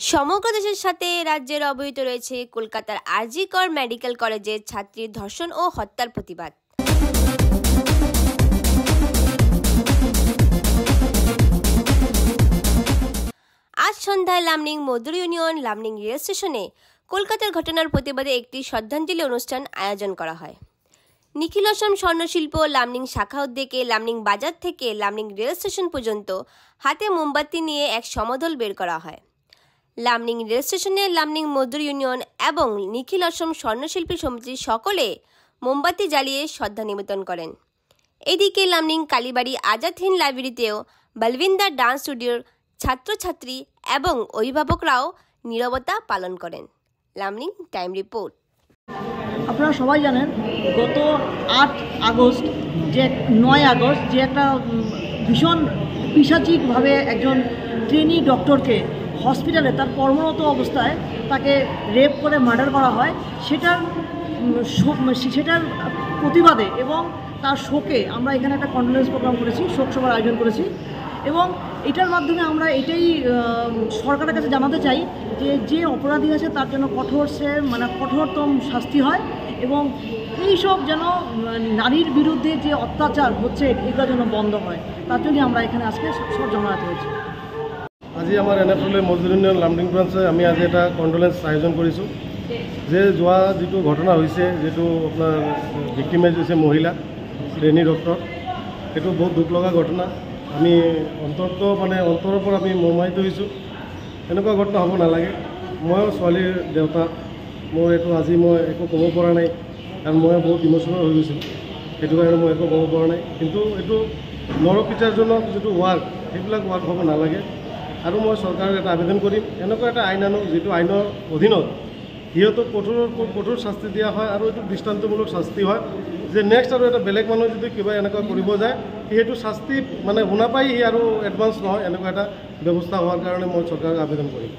সমগ্র দেশের সাথে রাজ্যের অবহিত রয়েছে কলকাতার আরজি কর মেডিকেল কলেজের ছাত্রীর ধর্ষণ ও হত্যার প্রতিবাদ। আজ সন্ধ্যায় লামনিং মজদুর ইউনিয়ন লামনিং রেল স্টেশনে কলকাতার ঘটনার প্রতিবাদে একটি শ্রদ্ধাঞ্জলি অনুষ্ঠান আয়োজন করা হয়। নিখিল অসম স্বর্ণশিল্প লামনিং শাখা উদ্যোগে লামনিং বাজার থেকে লামনিং রেল স্টেশন পর্যন্ত হাতে মোমবাতি নিয়ে এক সমদল বের করা হয়। লামনিং রেল স্টেশনে লামনিং মজদুর ইউনিয়ন এবং নিখিল অসম স্বর্ণশিল্পী সমিতির সকলে মোমবাতি জ্বালিয়ে শ্রদ্ধা নিবেদন করেন। এদিকে লামনিং কালীবাড়ি আজাদ হিন্দ লাইব্রেরিতেও বলবিন্দর ডান্স স্টুডিওর ছাত্রছাত্রী এবং অভিভাবকরাও নীরবতা পালন করেন। লামনিং টাইম রিপোর্ট। আপনারা সবাই জানেন গত 8 আগস্ট যে 9 আগস্ট যে একটা ভীষণ পিশাচিকভাবে একজন ট্রেনি ডক্টরকে হসপিটালে তার কর্মরত অবস্থায় তাকে রেপ করে মার্ডার করা হয়, সেটার প্রতিবাদে এবং তার শোকে আমরা এখানে একটা কন্ডোলেন্স প্রোগ্রাম করেছি, শোক সভার আয়োজন করেছি এবং এটার মাধ্যমে আমরা এটাই সরকারের কাছে জানাতে চাই যে অপরাধী আছে তার জন্য কঠোরতম শাস্তি হয় এবং এইসব যেন নারীর বিরুদ্ধে যে অত্যাচার হচ্ছে এগুলো যেন বন্ধ হয়, তার জন্যই আমরা এখানে আজকে সব জমায়েত হয়েছি। আজি আমাৰ এনেফালে মজদুৰ ইউনিয়ন লামডিং ব্ৰাঞ্চে আমি আজি এটা কণ্ডোলেন্স আয়োজন কৰিছোঁ যে যোৱা যিটো ঘটনা হৈছে, যিটো আপোনাৰ ভিক্টিমাইজ হৈছে মহিলা ট্ৰেইনি ডক্টৰ, সেইটো বহুত দুখ লগা ঘটনা। আমি অন্তৰৰ পৰা আমি মৰ্মাহিত হৈছোঁ। এনেকুৱা ঘটনা হ'ব নালাগে। ময়ো ছোৱালীৰ দেউতা, মোৰ এইটো আজি মই একো ক'ব পৰা নাই, কাৰণ মই বহুত ইম'চনেল হৈ গৈছিলোঁ, সেইটো কাৰণে মই একো ক'ব পৰা নাই। কিন্তু এইটো নৰপিচাৰজনক যিটো ৱাৰ্ক, সেইবিলাক ৱাৰ্ক হ'ব নালাগে। আৰু মই চৰকাৰক এটা আবেদন কৰিম, এনেকুৱা এটা আইন আনক যিটো আইনৰ অধীনত সিহঁতক কঠোৰ শাস্তি দিয়া হয় আৰু এইটো দৃষ্টান্তমূলক শাস্তি হয় যে নেক্সট আৰু এটা বেলেগ মানুহ যদি কিবা এনেকুৱা কৰিব যায় সেইটো শাস্তি শুনা পাই সি আৰু এডভান্স নহয়, এনেকুৱা এটা ব্যৱস্থা হোৱাৰ কাৰণে মই চৰকাৰক আবেদন কৰিম।